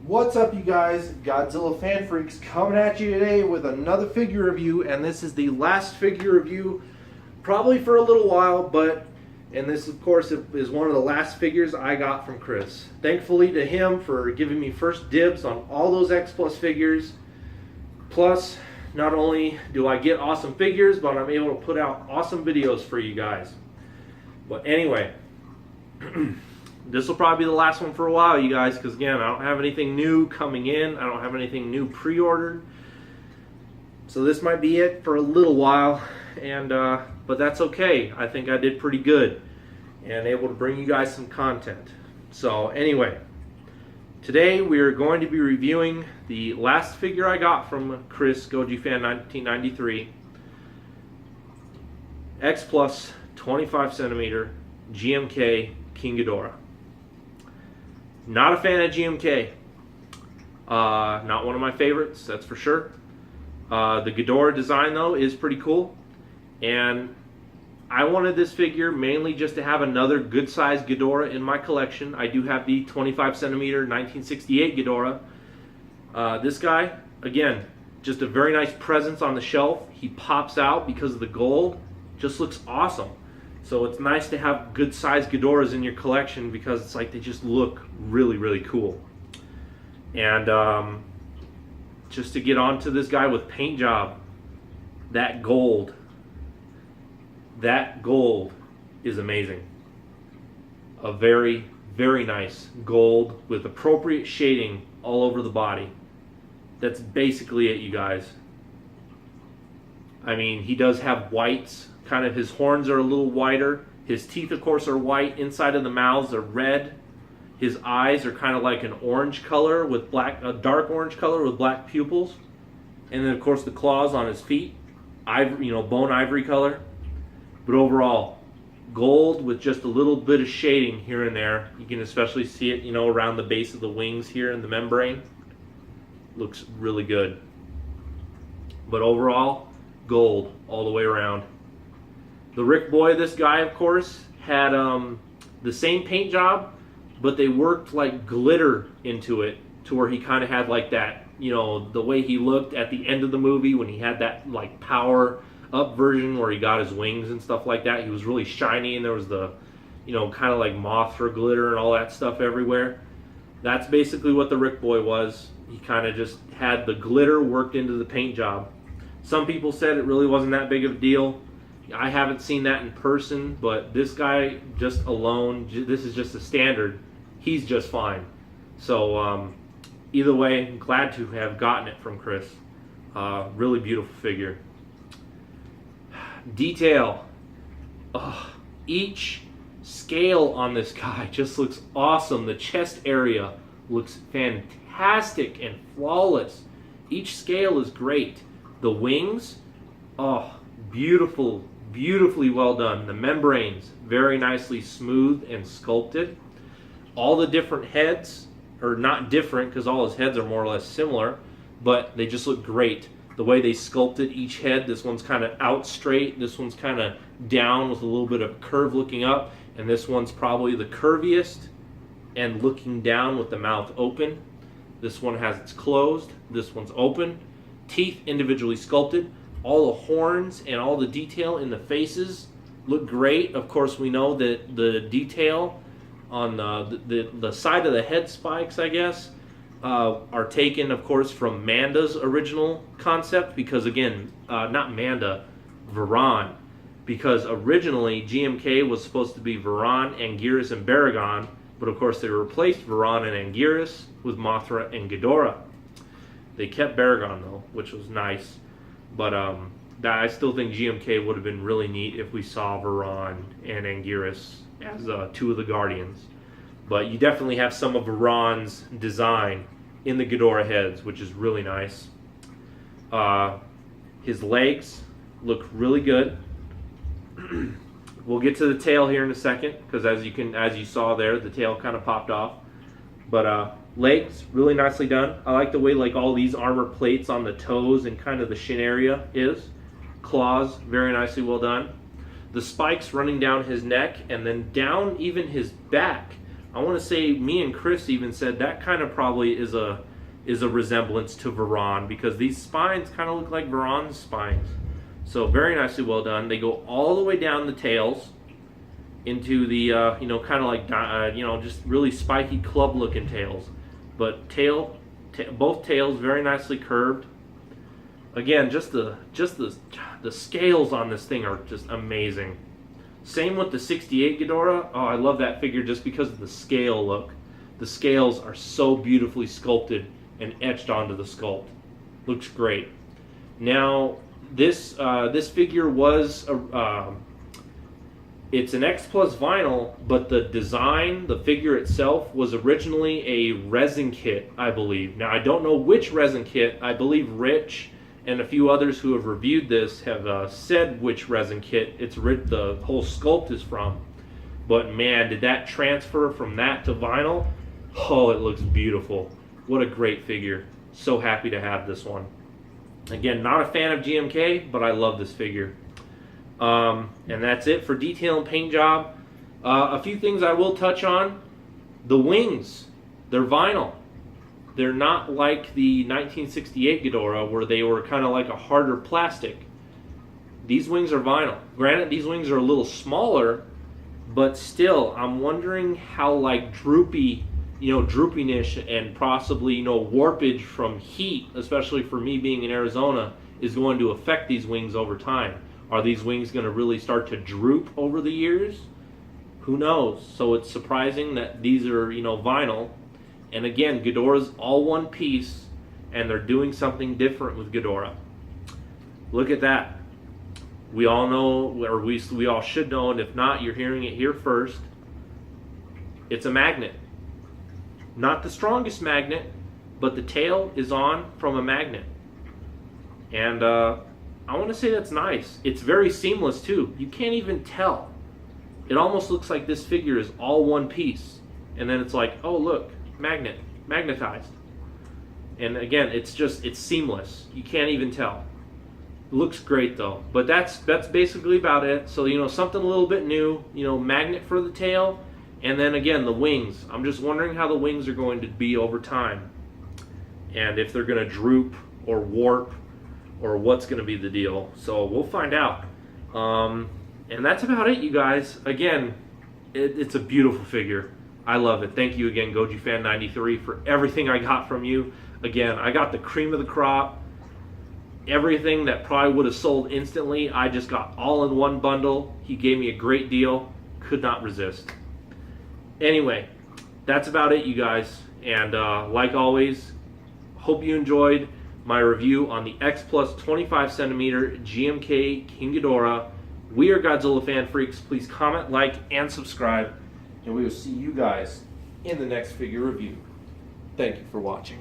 What's up, you guys? Godzilla fan freaks coming at you today with another figure review, and this is the last figure review probably for a little while, and this of course is one of the last figures I got from Chris. Thankfully to him for giving me first dibs on all those X Plus figures. Plus, not only do I get awesome figures, but I'm able to put out awesome videos for you guys. But anyway, this will probably be the last one for a while, you guys, because again, I don't have anything new coming in. I don't have anything new pre-ordered. So this might be it for a little while, and but that's okay. I think I did pretty good and able to bring you guys some content. So anyway, today we are going to be reviewing the last figure I got from Chris, Goji Fan 1993, X Plus 25 centimeter GMK King Ghidorah. Not a fan of GMK. Not one of my favorites, that's for sure. The Ghidorah design, though, is pretty cool. And I wanted this figure mainly just to have another good-sized Ghidorah in my collection. I do have the 25 centimeter 1968 Ghidorah. This guy, again, just a very nice presence on the shelf. He pops out because of the gold. Just looks awesome. So it's nice to have good-sized Ghidorahs in your collection because it's like they just look really, really cool. And just to get onto this guy with paint job, that gold is amazing. A very, very nice gold with appropriate shading all over the body. That's basically it, you guys. I mean, he does have whites. Kind of his horns are a little whiter. His teeth, of course, are white. Inside of the mouths are red. His eyes are kind of like an orange color with black, a dark orange color with black pupils. And then, of course, the claws on his feet, ivory, bone ivory color. But overall, gold with just a little bit of shading here and there. You can especially see it, around the base of the wings here in the membrane. Looks really good. But overall, gold all the way around. The Rick Boy, this guy, of course, had the same paint job, but they worked like glitter into it to where he kind of had like that, the way he looked at the end of the movie when he had that like power up version where he got his wings and stuff like that. He was really shiny and there was the, kind of like Mothra glitter and all that stuff everywhere. That's basically what the Rick Boy was. He kind of just had the glitter worked into the paint job. Some people said it really wasn't that big of a deal. I haven't seen that in person, but this guy just alone, this is just a standard. He's just fine. So either way, I'm glad to have gotten it from Chris. Really beautiful figure. Detail. Each scale on this guy just looks awesome. The chest area looks fantastic and flawless. Each scale is great. The wings, beautifully well done. The membranes, very nicely smooth and sculpted. All the different heads, or not different because all his heads are more or less similar, but they just look great. The way they sculpted each head, this one's kind of out straight, this one's kind of down with a little bit of curve looking up, and this one's probably the curviest and looking down with the mouth open. This one has its closed, this one's open. Teeth individually sculpted. All the horns and all the detail in the faces look great. Of course, we know that the detail on the side of the head spikes, I guess, are taken, of course, from Manda's original concept. Because again, not Manda, Varan. Because originally GMK was supposed to be Varan, Anguirus, and Baragon, but of course they replaced Varan and Anguirus with Mothra and Ghidorah. They kept Baragon though, which was nice. But I still think GMK would have been really neat if we saw Varan and Anguirus as two of the Guardians. But you definitely have some of Varan's design in the Ghidorah heads, which is really nice. His legs look really good. We'll get to the tail here in a second, because as you saw there, the tail kind of popped off. But legs, really nicely done. I like the way like all these armor plates on the toes and kind of the shin area is. Claws, very nicely well done. The spikes running down his neck and then down even his back I want to say me and Chris even said that kind of probably is a resemblance to Varan, because these spines kind of look like Varan's spines. So very nicely well done. They go all the way down the tails into the kind of like just really spiky club looking tails, but both tails very nicely curved. Again, just the scales on this thing are just amazing. Same with the 68 Ghidorah. Oh, I love that figure just because of the scale look. The scales are so beautifully sculpted and etched onto the sculpt. Looks great. Now, this figure was it's an X Plus vinyl, but the design, the figure itself, was originally a resin kit, I believe. Now, I don't know which resin kit. I believe Rich and a few others who have reviewed this have said which resin kit the whole sculpt is from. But man, did that transfer from that to vinyl? Oh, it looks beautiful. What a great figure. So happy to have this one. Again, not a fan of GMK, but I love this figure. And that's it for detail and paint job. A few things I will touch on. The wings, they're vinyl. They're not like the 1968 Ghidorah where they were kind of like a harder plastic. These wings are vinyl. Granted, these wings are a little smaller, but still, I'm wondering how like droopiness and possibly warpage from heat, especially for me being in Arizona, is going to affect these wings over time. Are these wings going to really start to droop over the years? Who knows? So it's surprising that these are vinyl. And again, Ghidorah's all one piece, and they're doing something different with Ghidorah. Look at that. We all know, or we all should know, and if not, you're hearing it here first. It's a magnet. Not the strongest magnet, but the tail is on from a magnet. And I want to say that's nice. It's very seamless too. You can't even tell. It almost looks like this figure is all one piece. And then it's like, oh look, magnetized. And again, it's seamless. You can't even tell. It looks great though. But that's basically about it. So something a little bit new. Magnet for the tail, and then again the wings. I'm just wondering how the wings are going to be over time, and if they're going to droop or warp, or what's going to be the deal. So we'll find out. And that's about it, you guys. Again, it's a beautiful figure. I love it. Thank you again, GojiFan93, for everything I got from you. Again, I got the cream of the crop. Everything that probably would have sold instantly, I just got all in one bundle. He gave me a great deal. Could not resist. Anyway, that's about it, you guys. And like always, hope you enjoyed my review on the X Plus 25 centimeter GMK King Ghidorah. We are Godzilla fan freaks. Please comment, like, and subscribe. And we will see you guys in the next figure review. Thank you for watching.